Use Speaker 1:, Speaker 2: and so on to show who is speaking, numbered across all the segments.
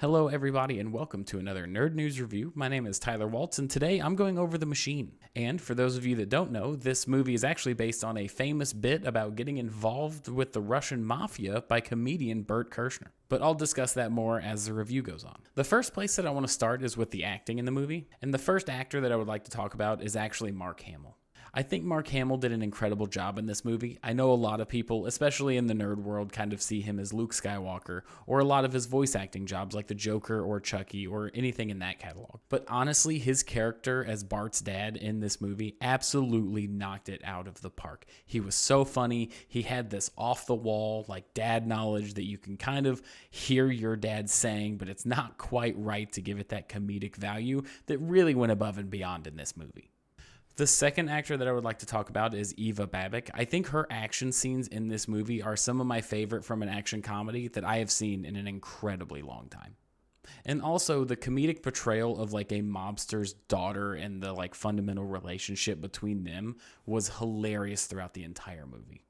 Speaker 1: Hello everybody and welcome to another Nerd News Review. My name is Tyler Waltz and today I'm going over The Machine. And for those of you that don't know, this movie is actually based on a famous bit about getting involved with the Russian mafia by comedian Bert. But I'll discuss that more as the review goes on. The first place that I want to start is with the acting in the movie. And the first actor that I would like to talk about is actually Mark Hamill. I think Mark Hamill did an incredible job in this movie. I know a lot of people, especially in the nerd world, kind of see him as Luke Skywalker, or a lot of his voice acting jobs like the Joker or Chucky or anything in that catalog. But honestly, his character as Bart's dad in this movie absolutely knocked it out of the park. He was so funny. He had this off-the-wall, like dad knowledge that you can kind of hear your dad saying, but it's not quite right to give it that comedic value that really went above and beyond in this movie. The second actor that I would like to talk about is Eva Babick. I think her action scenes in this movie are some of my favorite from an action comedy that I have seen in an incredibly long time. And also the comedic portrayal of like a mobster's daughter and the like fundamental relationship between them was hilarious throughout the entire movie.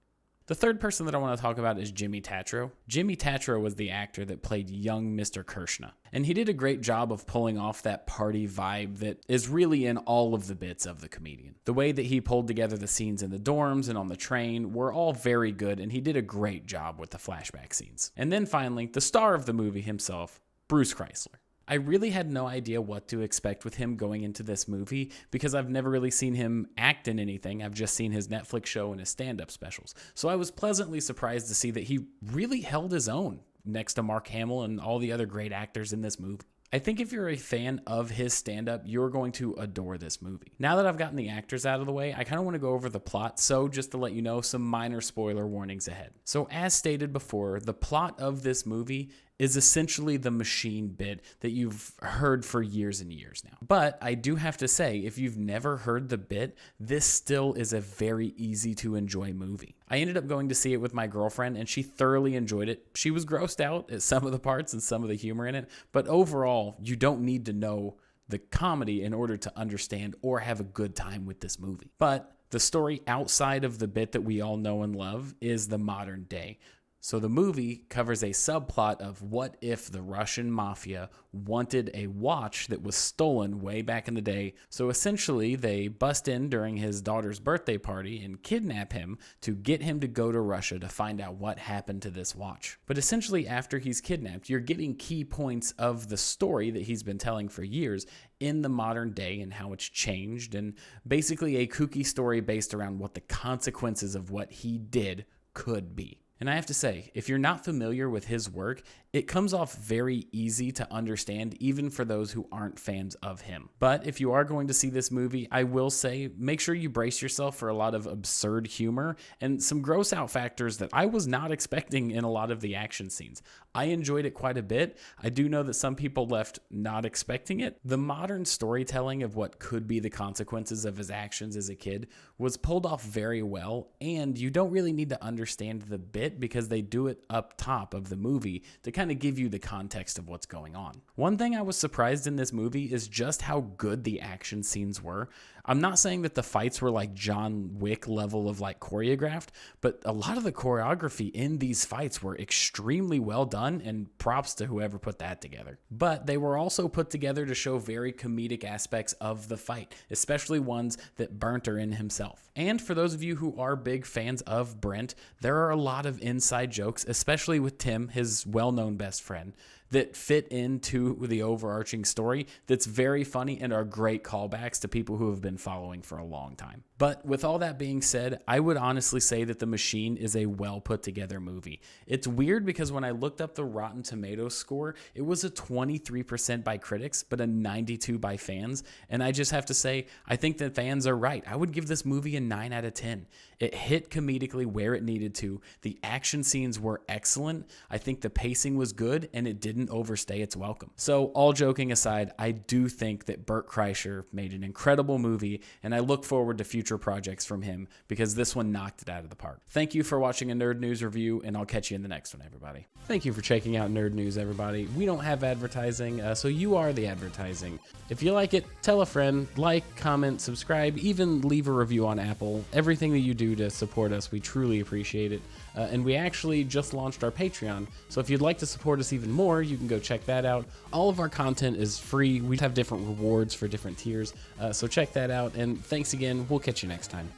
Speaker 1: The third person that I want to talk about is Jimmy Tatro. Jimmy Tatro was the actor that played young Mr. Kirshner, and he did a great job of pulling off that party vibe that is really in all of the bits of the comedian. The way that he pulled together the scenes in the dorms and on the train were all very good, and he did a great job with the flashback scenes. And then finally, the star of the movie himself, Bruce Chrysler. I really had no idea what to expect with him going into this movie because I've never really seen him act in anything. I've just seen his Netflix show and his stand-up specials. So I was pleasantly surprised to see that he really held his own next to Mark Hamill and all the other great actors in this movie. I think if you're a fan of his stand-up, you're going to adore this movie. Now that I've gotten the actors out of the way, I kind of want to go over the plot, so just to let you know, some minor spoiler warnings ahead. So as stated before, the plot of this movie is essentially the Machine bit that you've heard for years and years now. But I do have to say, if you've never heard the bit, this still is a very easy to enjoy movie. I ended up going to see it with my girlfriend and she thoroughly enjoyed it. She was grossed out at some of the parts and some of the humor in it, but overall, you don't need to know the comedy in order to understand or have a good time with this movie. But the story outside of the bit that we all know and love is the modern day. So the movie covers a subplot of what if the Russian mafia wanted a watch that was stolen way back in the day. So essentially they bust in during his daughter's birthday party and kidnap him to get him to go to Russia to find out what happened to this watch. But essentially after he's kidnapped, you're getting key points of the story that he's been telling for years in the modern day and how it's changed, and basically a kooky story based around what the consequences of what he did could be. And I have to say, if you're not familiar with his work, it comes off very easy to understand, even for those who aren't fans of him. But if you are going to see this movie, I will say, make sure you brace yourself for a lot of absurd humor and some gross out factors that I was not expecting in a lot of the action scenes. I enjoyed it quite a bit. I do know that some people left not expecting it. The modern storytelling of what could be the consequences of his actions as a kid was pulled off very well, and you don't really need to understand the bit because they do it up top of the movie to kind of give you the context of what's going on. One thing I was surprised in this movie is just how good the action scenes were. I'm not saying that the fights were like John Wick level of like choreographed, but a lot of the choreography in these fights were extremely well done, and props to whoever put that together. But they were also put together to show very comedic aspects of the fight, especially ones that Bert are in himself. And for those of you who are big fans of Brent, there are a lot of inside jokes, especially with Tim, his well-known best friend, that fit into the overarching story that's very funny and are great callbacks to people who have been following for a long time. But with all that being said, I would honestly say that The Machine is a well put together movie. It's weird because when I looked up the Rotten Tomatoes score, it was a 23% by critics, but a 92% by fans. And I just have to say, I think that fans are right. I would give this movie a 9 out of 10. It hit comedically where it needed to. The action scenes were excellent. I think the pacing was good and it didn't overstay its welcome. So all joking aside, I do think that Bert Kreischer made an incredible movie and I look forward to future future projects from him, because this one knocked it out of the park. Thank you for watching a Nerd News review, and I'll catch you in the next one, everybody. Thank you for checking out Nerd News, everybody. We don't have advertising, so you are the advertising. If you like it, tell a friend, like, comment, subscribe, even leave a review on Apple. Everything that you do to support us, we truly appreciate it. And we actually just launched our Patreon, so if you'd like to support us even more, you can go check that out. All of our content is free. We have different rewards for different tiers, so check that out, and thanks again. We'll catch you next time.